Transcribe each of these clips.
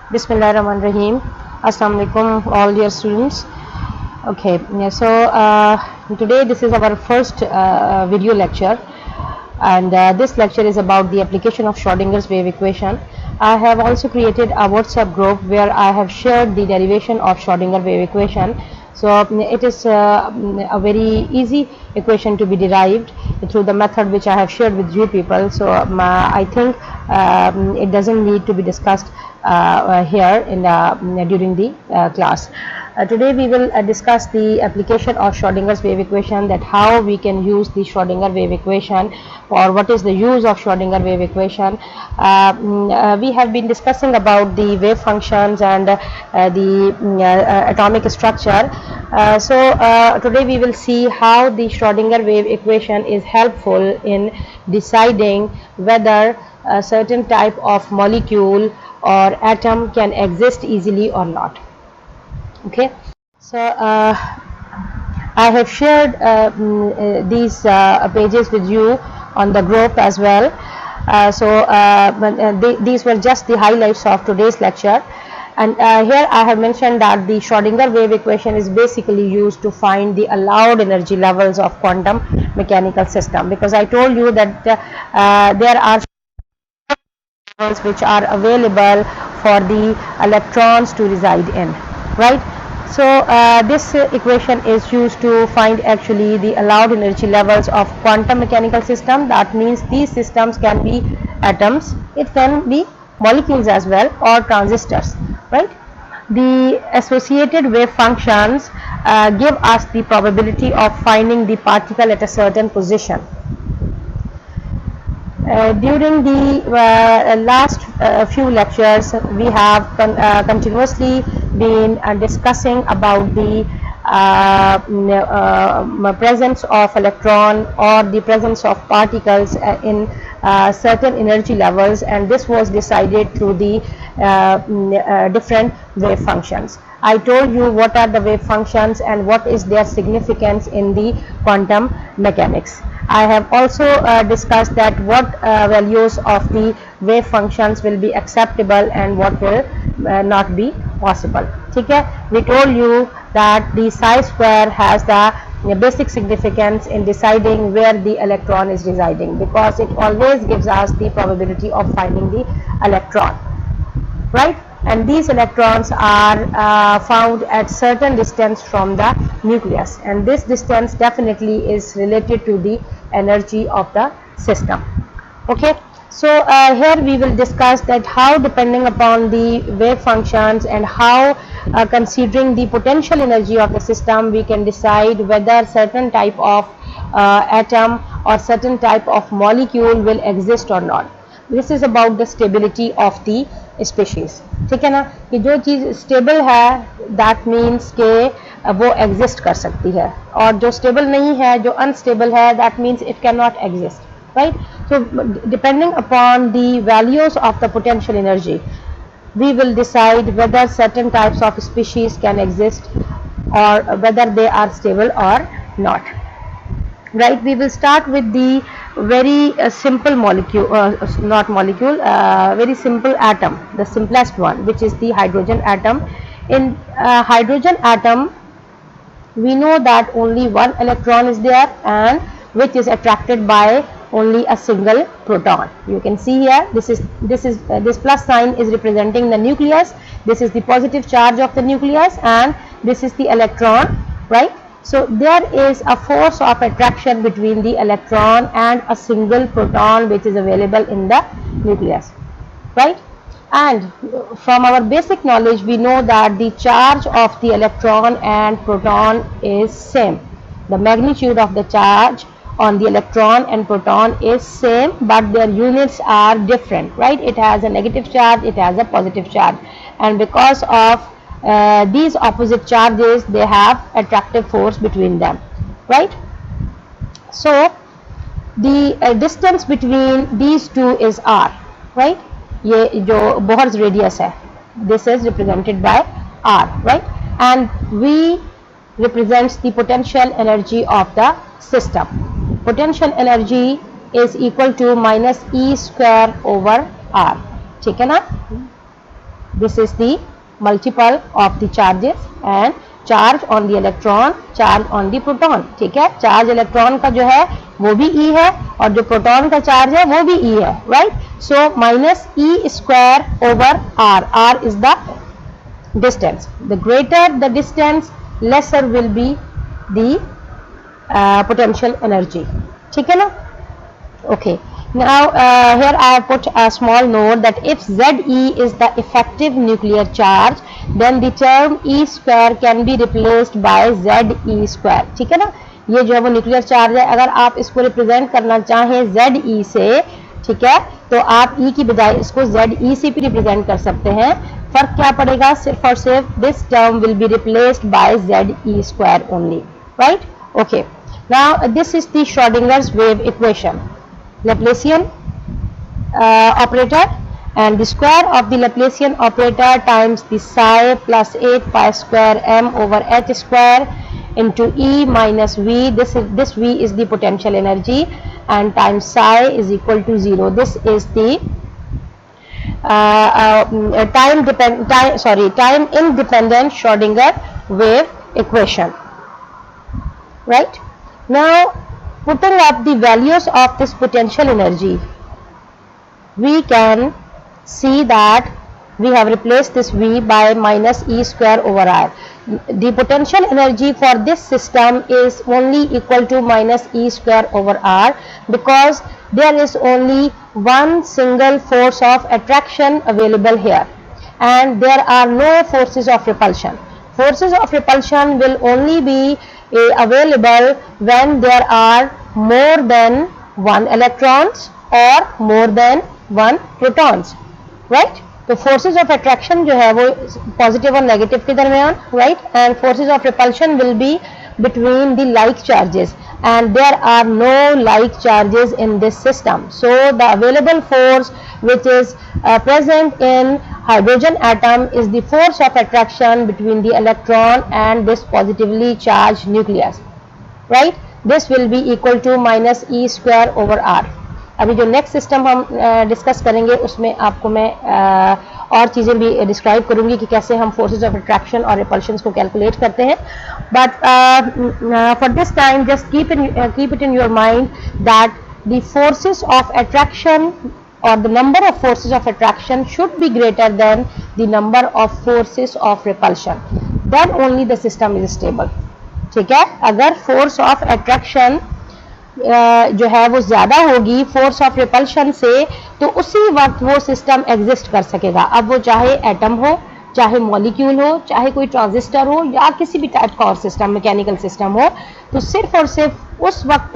Bismillahirrahmanirrahim. Assalamu alaikum, all dear students. Okay, yeah, so today this is our first video lecture, and this lecture is about the application of Schrodinger's wave equation. I have also created a WhatsApp group where I have shared the derivation of Schrodinger wave equation. So it is a very easy equation to be derived through the method which I have shared with you people. So I think it doesn't need to be discussed here in during the class. Today we will discuss the application of Schrodinger's wave equation, that how we can use the Schrodinger wave equation, or what is the use of Schrodinger wave equation. We have been discussing about the wave functions and the atomic structure. Today we will see how the Schrodinger wave equation is helpful in deciding whether a certain type of molecule or atom can exist easily or not. Okay, so I have shared these pages with you on the group as well. These were just the highlights of today's lecture, and here I have mentioned that the Schrodinger wave equation is basically used to find the allowed energy levels of quantum mechanical system, because I told you that there are which are available for the electrons to reside in, right? So this equation is used to find actually the allowed energy levels of quantum mechanical system. That means these systems can be atoms, it can be molecules as well, or transistors, right? The associated wave functions give us the probability of finding the particle at a certain position. During the last few lectures, we have continuously been discussing about the presence of electron or the presence of particles in certain energy levels, and this was decided through the different wave functions. I told you what are the wave functions and what is their significance in the quantum mechanics. I have also discussed that what values of the wave functions will be acceptable and what will not be possible. Okay? We told you that the psi square has the basic significance in deciding where the electron is residing, because it always gives us the probability of finding the electron, right? And these electrons are found at certain distance from the nucleus, and this distance definitely is related to the energy of the system. Okay, so here we will discuss that how, depending upon the wave functions and how considering the potential energy of the system, we can decide whether certain type of atom or certain type of molecule will exist or not. This is about the stability of the species. ठीक है ना, कि जो चीज़ stable है that means के वो exist कर सकती है, और जो स्टेबल नहीं है, जो अनस्टेबल है, that means it can not exist, right? So depending upon the values of the potential energy, we will decide whether certain types of species can exist or whether they are stable or not, right? We will start with the very simple molecule, not molecule, very simple atom, the simplest one, which is the hydrogen atom. In hydrogen atom, we know that only one electron is there, and which is attracted by only a single proton. You can see here, this plus sign is representing the nucleus. This is the positive charge of the nucleus, and this is the electron, right? So there is a force of attraction between the electron and a single proton which is available in the nucleus, right? And from our basic knowledge, we know that the charge of the electron and proton is same. The magnitude of the charge on the electron and proton is same, but their units are different, right? It has a negative charge, it has a positive charge, and because of these opposite charges, they have attractive force between them, right? So the distance between these two is r, right? ये जो Bohr's radius है, this is represented by r, right? And V represents the potential energy of the system. Potential energy is equal to minus E square over r. ठीक है ना? This is the multiple of the charges and charge on the electron, charge on the proton. ठीक है, charge electron का जो है वो भी E है और जो प्रोटॉन का चार्ज है वो भी E है, right. So minus E square over R. R is the distance. The greater the distance, lesser will be the potential energy. ठीक है ना. Okay. Now here I have put a small note that if Ze is the effective nuclear charge, then the term E square can be replaced by Ze square. ठीक है ना. ये जो है वो न्यूक्लियर चार्ज है. अगर आप इसको रिप्रेजेंट करना चाहें Ze से, ठीक है, तो आप E की बजाय इसको Ze से भी रिप्रेजेंट कर सकते हैं. फर्क क्या पड़ेगा? सिर्फ और सिर्फ this term will be replaced by Ze square only, right? Okay. Now this is the Schrodinger's wave equation. Laplacian operator, and the square of the Laplacian operator times the psi plus 8 pi square m over h square into E minus V. This V is the potential energy, and times psi is equal to 0. This is the time independent Schrodinger wave equation, right? Now putting up the values of this potential energy, we can see that we have replaced this V by minus E square over R. The potential energy for this system is only equal to minus E square over R, because there is only one single force of attraction available here, and there are no forces of repulsion. Forces of repulsion will only be available when there are more than one electrons or more than one protons, right? तो forces of attraction जो है वो positive और negative के दरमियान, right? And forces of repulsion will be between the like charges, and there are no like charges in this system. So the available force which is present in hydrogen atom is the force of attraction between the electron and this positively charged nucleus, right? This will be equal to minus E square over R. अभी जो next system हम discuss करेंगे उसमें आपको मैं और चीज़ें भी डिस्क्राइब करूंगी कि कैसे हम फोर्सेस ऑफ अट्रैक्शन और रिपल्शंस को कैलकुलेट करते हैं. But for this time just keep it in your mind that the forces of attraction or the number of forces of attraction should be greater than the number of forces of repulsion. Then only the system is stable. ठीक है, अगर force of attraction जो है वो ज़्यादा होगी force of repulsion से, तो उसी वक्त वो सिस्टम एग्जिस्ट कर सकेगा. अब वो चाहे एटम हो, चाहे मॉलिक्यूल हो, चाहे कोई ट्रांजिस्टर हो, या किसी भी टाइप का और सिस्टम, मैकेनिकल सिस्टम हो, तो सिर्फ और सिर्फ उस वक्त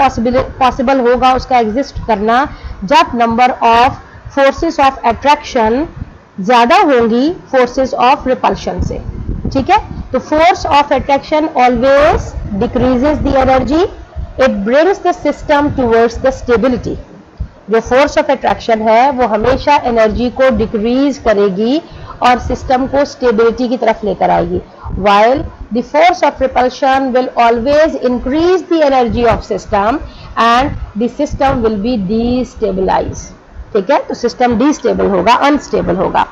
पॉसिबल होगा उसका एग्जिस्ट करना जब number of forces of attraction ज़्यादा होंगी फोर्सेस ऑफ रिपल्शन से. ठीक है, तो force of attraction always decreases the energy, it brings the system towards the stability. जो फोर्स ऑफ अट्रैक्शन है वो हमेशा एनर्जी को डिक्रीज करेगी और सिस्टम को स्टेबिलिटी की तरफ लेकर आएगी, while the force of repulsion will always increase the energy of system and the system will be destabilized. ठीक है, तो सिस्टम डिस्टेबल होगा, अनस्टेबल होगा,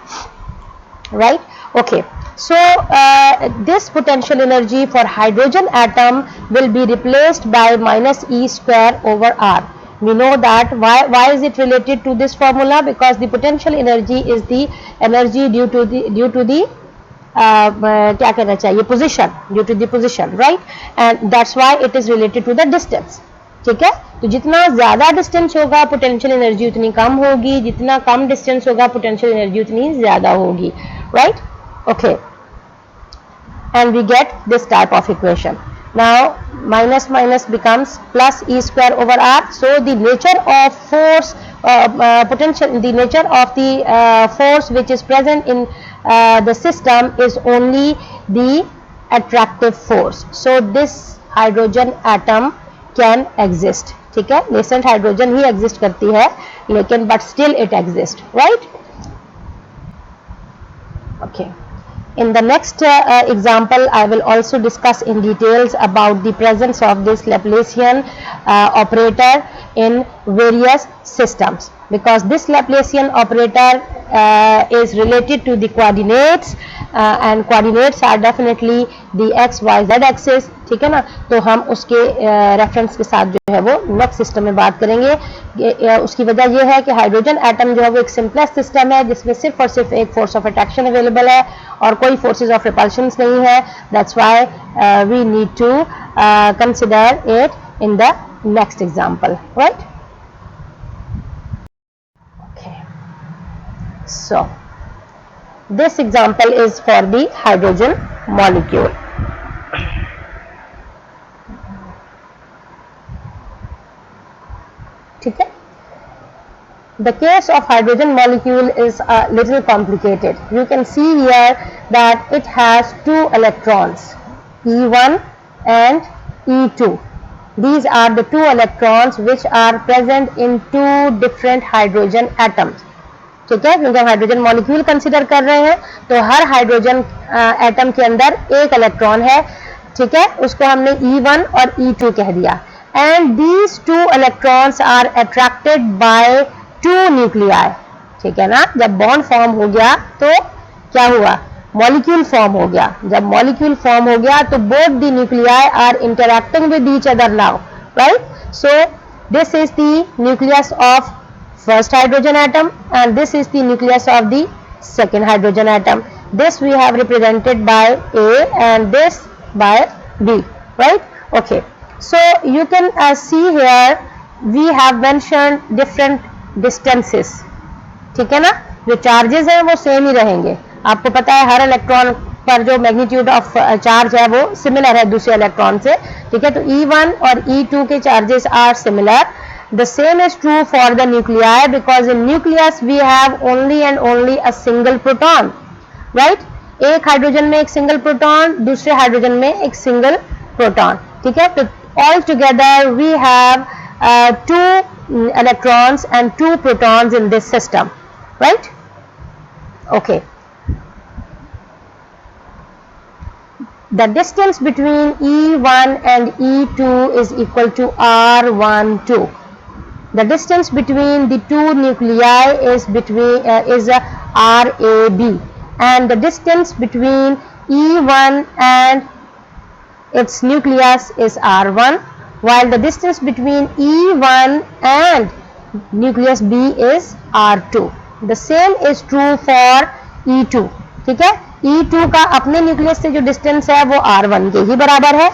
right. Okay, so this potential energy for hydrogen atom will be replaced by minus E square over R. We know that why is it related to this formula? Because the potential energy is the energy due to the क्या कहना चाहिए, position, due to the position, right? And that's why it is related to the distance. ठीक है, तो जितना ज्यादा distance होगा potential energy उतनी कम होगी, जितना कम डिस्टेंस होगा पोटेंशियल एनर्जी उतनी ज्यादा होगी, right. Okay, and we get this type of equation. Now minus minus becomes plus E square over R. So the nature of force potential, the nature of the force which is present in the system is only the attractive force. So this hydrogen atom can exist. ठीक है, nascent hydrogen ही exist करती है लेकिन but still it exists, right? Okay. in the next example, I will also discuss in details about the presence of this Laplacian operator in various systems, because this Laplacian operator is related to the coordinates and coordinates are definitely the x, y, z axis. ठीक है ना, तो हम उसके reference के साथ जो है वो नेक्स्ट सिस्टम में बात करेंगे। उसकी वजह यह है कि हाइड्रोजन एटम जो है वो एक सिंपलेस्ट सिस्टम है जिसमें सिर्फ और सिर्फ एक फोर्स ऑफ अट्रैक्शन अवेलेबल है और कोई फोर्सेस ऑफ रिपल्शन नहीं है। That's why we need to consider it in the next example, right? So this example is for the hydrogen molecule. ठीक है, the case of hydrogen molecule is a little complicated. You can see here that it has two electrons, E1 and E2. These are the two electrons which are present in two different hydrogen atoms. ठीक है, क्योंकि हम hydrogen molecule consider कर रहे हैं तो हर hydrogen atom के अंदर एक इलेक्ट्रॉन है। ठीक है, उसको हमने E1 और E2 कह दिया। And these two electrons are attracted by two nuclei. ठीक है ना, जब बॉन्ड फॉर्म हो गया तो क्या हुआ, मॉलिक्यूल फॉर्म हो गया। जब मॉलिक्यूल फॉर्म हो गया तो both the nuclei are interacting with each other now, right? So this is the nucleus of first hydrogen atom and this is the nucleus of the second hydrogen atom. This we have represented by A and this by B, right? Okay, so you can see here we have mentioned different distances. ठीक है ना, जो charges हैं वो same ही रहेंगे। आपको पता है हर इलेक्ट्रॉन पर जो मैग्नीट्यूड ऑफ चार्ज है वो सिमिलर है दूसरे इलेक्ट्रॉन से। ठीक है, तो E1 और E2 के charges are similar. The same is true for the nuclei because in nucleus we have only and only a single proton, right? एक हाइड्रोजन में एक सिंगल प्रोटॉन, दूसरे हाइड्रोजन में एक सिंगल प्रोटॉन। ठीक है, तो all together we have two electrons and two protons in this system, right? Okay. The distance between E1 and E2 is equal to R12. The distance between the two nuclei is RAB, and the distance between E1 and its nucleus is R1, while the distance between E1 and nucleus B is R2. The same is true for E2. ठीक है, E2 का अपने nucleus से जो distance है वो R1 के ही बराबर है,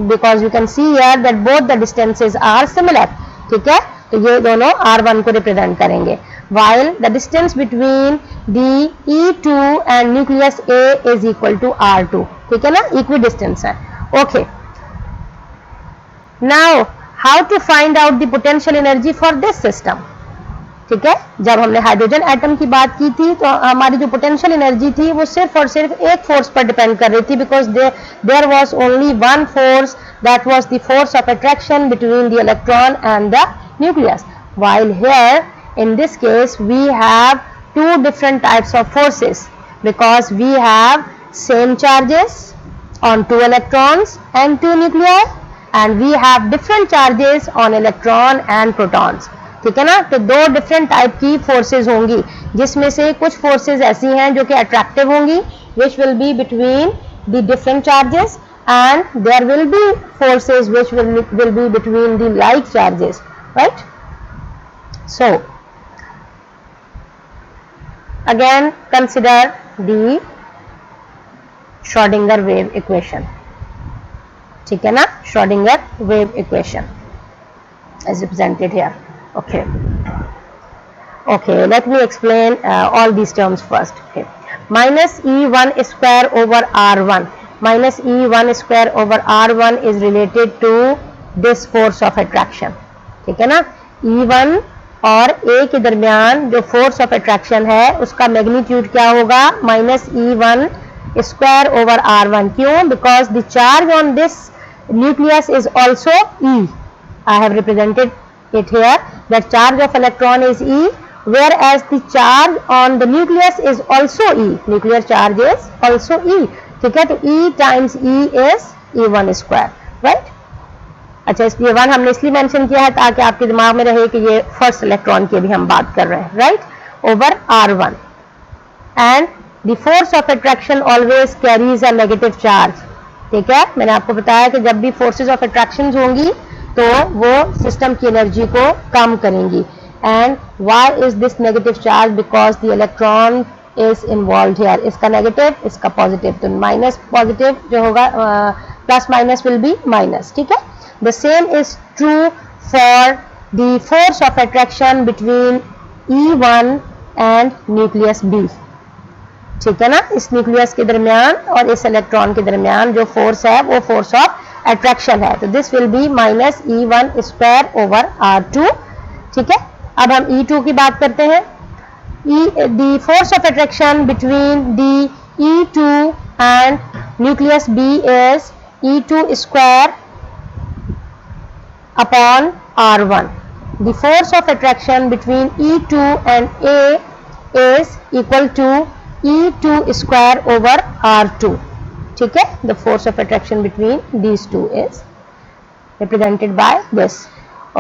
because you can see here that both the distances are similar. ठीक है, तो ये दोनों R1 को रिप्रेजेंट करेंगे, while the distance between the E2 and nucleus A is equal to R2. ठीक है ना, equidistance है। Okay. Now, how to find out the potential energy for this system? ठीक है, जब हमने हाइड्रोजन एटम की बात की थी तो हमारी जो पोटेंशियल एनर्जी थी वो सिर्फ और सिर्फ एक फोर्स पर डिपेंड कर रही थी, because there was only one force, that was the force of attraction between the electron and the nucleus, while here in this case we have two different types of forces because we have same charges on two electrons and two nuclei and we have different charges on electron and protons. ठीक है ना, तो दो different type की forces होंगी जिसमें से कुछ फोर्सेस ऐसी हैं जो कि अट्रैक्टिव होंगी which will be between the different charges and there will be forces which will be between the like charges, right? So again consider the Schrodinger wave equation. ठीक है ना, Schrodinger wave equation is represented here. Okay, let me explain all these terms first. Okay, minus E1 square over R1, minus E1 square over R1 is related to this force of attraction. ठीक है ना, E1 और A के दरमियान जो force of attraction है उसका magnitude क्या होगा, minus E1 square over R1. क्यों? Because the charge on this nucleus is also E. I have represented it here that charge of electron is E whereas the charge on the nucleus is also E, nuclear charge is also E, ठीक है, तो E times E is E1 square, right? अच्छा, इसलिए 1 हमने इसलिए mention किया है ताकि आपके दिमाग में रहे कि ये फर्स्ट इलेक्ट्रॉन की भी हम बात कर रहे हैं, right, over R1 and the force of attraction always carries a negative charge, ठीक है। मैंने आपको बताया कि जब भी फोर्सेस ऑफ अट्रैक्शन होंगी तो वो सिस्टम की एनर्जी को कम करेंगी। And why is this negative charge? Because the electron is involve here, इसका नेगेटिव इसका पॉजिटिव, तो माइनस पॉजिटिव जो होगा plus minus will be minus, ठीक है। The same is true for the force of attraction between E1 and nucleus B, ठीक है ना। इस न्यूक्लियस के दरमियान और इस इलेक्ट्रॉन के दरमियान जो फोर्स है वो फोर्स ऑफ अट्रैक्शन है, तो this will be minus E1 square over R2, ठीक है। अब हम E2 की बात करते हैं। The force of attraction between the E2 and nucleus B is E2 square upon R1. The force of attraction between E2 and A is equal to E2 square over R2, ठीक है। The force of attraction between these two is represented by this,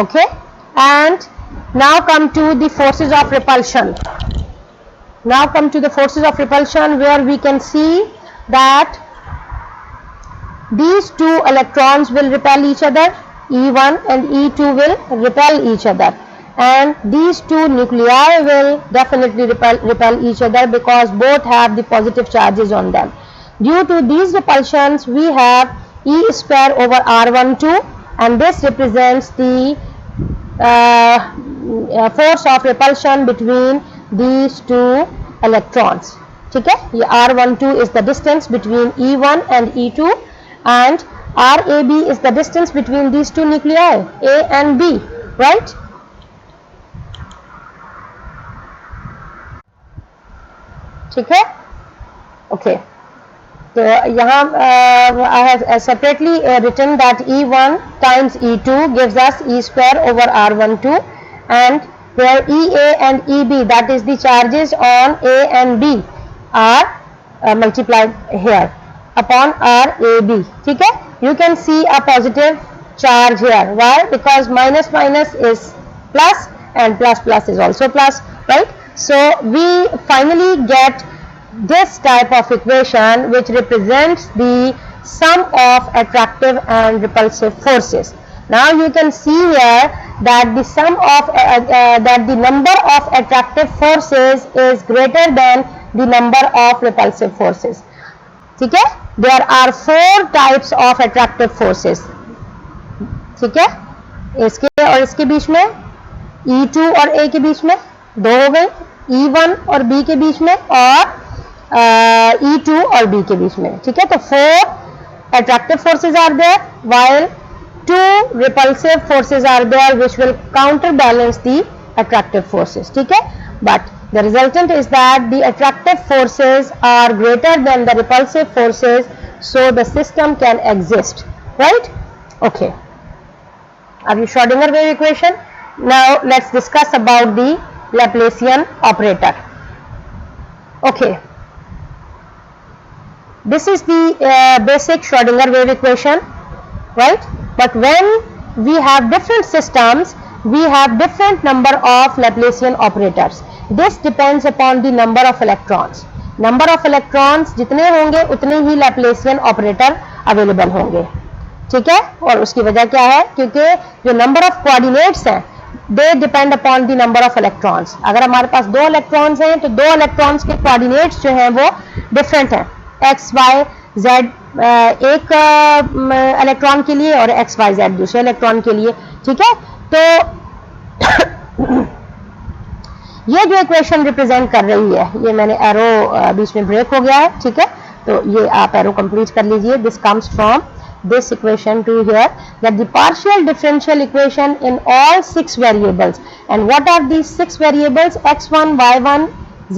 okay। And now come to the forces of repulsion. Now come to the forces of repulsion, where we can see that these two electrons will repel each other, E1 and E2 will repel each other, and these two nuclei will definitely repel each other because both have the positive charges on them. Due to these repulsions, we have E square over R12, and this represents the force of repulsion between these two electrons, ठीक है। ये R12 is the distance between E1 and E2, and RAB is the distance between these two nuclei, A and B, right? ठीक है, okay. तो यहाँ I have separately written that E1 times E2 gives us E square over R12, and where EA and EB, that is the charges on A and B, are multiplied here upon RAB, ठीक है। You can see a positive charge here. Why? Because minus minus is plus and plus plus is also plus, right? So we finally get this type of equation which represents the sum of attractive and repulsive forces. Now you can see here that the sum of that the number of attractive forces is greater than the number of repulsive forces, ठीक है। There are 4 types of attractive forces, ठीक है। इसके और इसके बीच में, E2 और A के बीच में 2 हो गए, E1 और B के बीच में, और E2 और B के बीच में, ठीक है। तो 4 attractive forces are there while 2 repulsive forces are there which will counterbalance the attractive forces, ठीक है। But the resultant is that the attractive forces are greater than the repulsive forces, so the system can exist, right? Okay. Are you Schrodinger wave equation? Now let's discuss about the Laplacian operator. Okay. This is the basic Schrodinger wave equation, right? But when we have different systems, we have different number of Laplacian operators. This depends upon the number of electrons. Number of electrons जितने होंगे उतने ही Laplacian operator available होंगे, ठीक है। और उसकी वजह क्या है? क्योंकि जो number of coordinates हैं they depend upon the number of electrons. अगर हमारे पास 2 electrons हैं तो 2 electrons के coordinates जो हैं वो different हैं, x, y, z एक इलेक्ट्रॉन के लिए और एक्स वाई जेड दूसरे इलेक्ट्रॉन के लिए, ठीक है। तो ये जो इक्वेशन रिप्रेजेंट कर रही है, ये मैंने एरो बीच में ब्रेक हो गया है, ठीक है। तो ये आप एरो कंप्लीट कर लीजिए। This comes from this equation to here, that the partial differential equation in all 6 variables, and what are these 6 variables? x1, y1,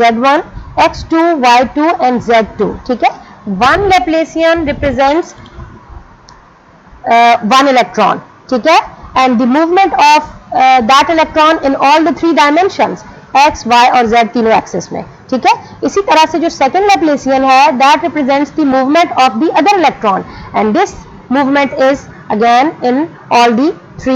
z1, x2, y2 and z2, ठीक है। One Laplacian represents 1 electron, ठीक है, and the movement of that electron in all the 3 dimensions, X Y और Z तीनों axis में, ठीक है। इसी तरह से जो सेकंड लैप्लेसियन है that represents the movement of the other electron and this movement is again in all the three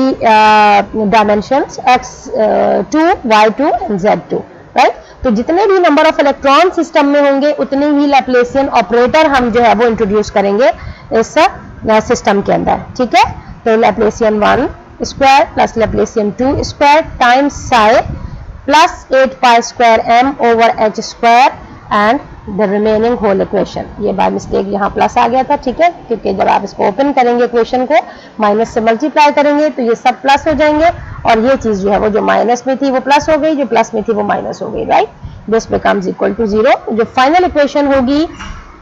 dimensions x2 y2 and z2, right. तो जितने भी नंबर ऑफ इलेक्ट्रॉन सिस्टम में होंगे उतने ही लैप्लेसियन ऑपरेटर हम जो है वो इंट्रोड्यूस करेंगे इस सिस्टम के अंदर, ठीक है। तो Laplacian 1 square plus Laplacian 2 square times psi plus 8 pi square m over h square and the remaining whole equation. ये बाय मिस्टेक यहाँ प्लस आ गया था, ठीक है, क्योंकि जब आप इसको ओपन करेंगे इक्वेशन को माइनस से मल्टीप्लाई करेंगे तो ये सब प्लस हो जाएंगे और ये चीज जो है वो जो माइनस में थी वो प्लस हो गई, जो प्लस में थी वो माइनस हो गई, right. This becomes equal to 0। जो फाइनल इक्वेशन होगी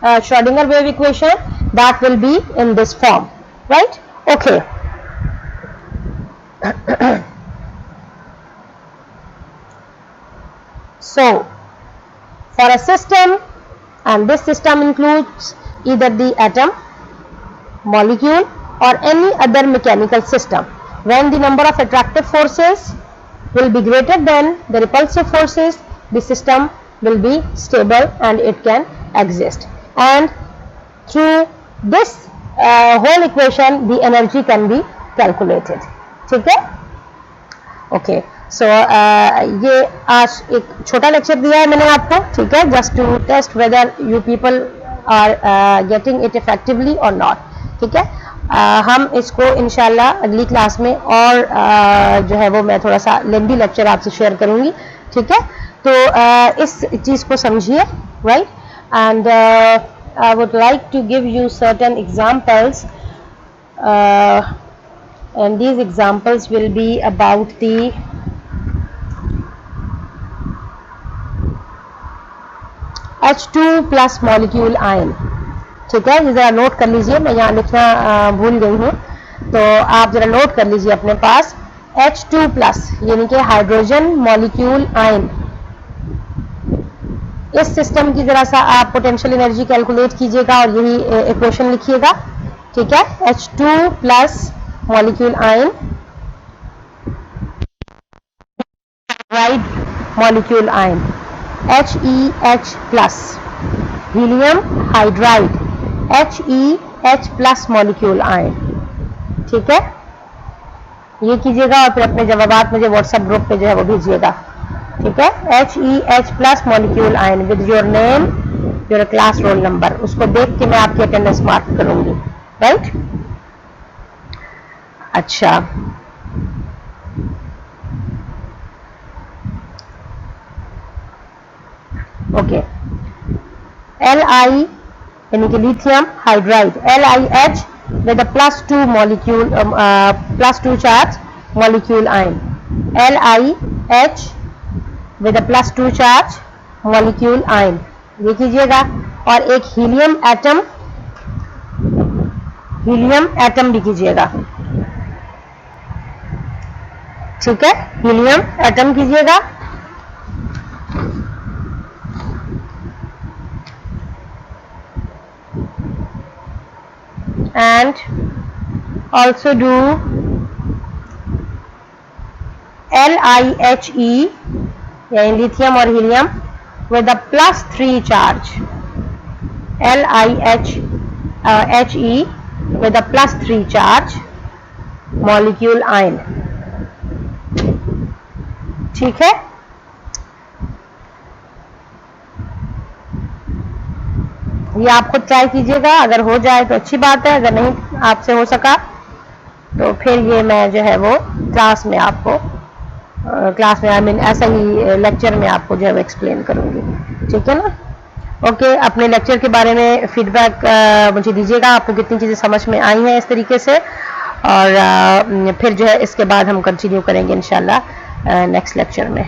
Schrodinger wave equation that will be in this form, right. Okay, so for a system, and this system includes either the atom, molecule or any other mechanical system, when the number of attractive forces will be greater than the repulsive forces, the system will be stable and it can exist, and through this whole equation the energy can be calculated, ठीक है। Okay, सो ये आज एक छोटा lecture दिया है मैंने आपको, ठीक है, just to test whether you people are getting it effectively और नॉट, ठीक है। हम इसको इंशाल्लाह अगली क्लास में और जो है वो मैं थोड़ा सा लेंथी लेक्चर आपसे शेयर करूंगी, ठीक है। तो इस चीज़ को समझिए, right, and I would like to give you certain examples and these examples will be about the H2 plus molecule ion, ठीक है। ये जरा नोट कर लीजिए, मैं यहाँ लिखना भूल गई हूँ, तो आप जरा नोट कर लीजिए अपने पास। H2 प्लस यानी कि हाइड्रोजन मॉलिक्यूल आयन, इस सिस्टम की जरा सा आप पोटेंशियल एनर्जी कैलकुलेट कीजिएगा और यही इक्वेशन लिखिएगा, ठीक है। H2 plus molecule ion, hydride molecule ion, HEH plus, helium hydride, HEH plus molecule ion, ठीक है। ये कीजिएगा और फिर अपने जवाबात मुझे व्हाट्सएप ग्रुप पे जो है वो भेजिएगा, ठीक है। HEH plus molecule ion with your name, your class roll number, उसको देख के मैं आपकी अटेंडेंस मार्क करूंगी, राइट। अच्छा, ओके, Li यानी कि lithium hydride, LiH with a +2 molecule +2 charge molecule ion, LiH with a +2 charge molecule ion, ये कीजिएगा। और एक हीलियम एटम भी कीजिएगा, ठीक है, हीलियम एटम कीजिएगा। एंड ऑल्सो डू LiHe यानी लिथियम और helium with a +3 charge, LiHe with a +3 charge molecule ion, ठीक है। ये आप खुद ट्राई कीजिएगा, अगर हो जाए तो अच्छी बात है, अगर नहीं आपसे हो सका तो फिर ये मैं जो है वो क्लास में आपको आई मीन ऐसा ही लेक्चर में आपको जो है वो एक्सप्लेन करूंगी, ठीक है ना। ओके, अपने लेक्चर के बारे में फीडबैक मुझे दीजिएगा, आपको कितनी चीज़ें समझ में आई हैं इस तरीके से, और फिर जो है इसके बाद हम कंटिन्यू करेंगे इंशाल्लाह नेक्स्ट लेक्चर में।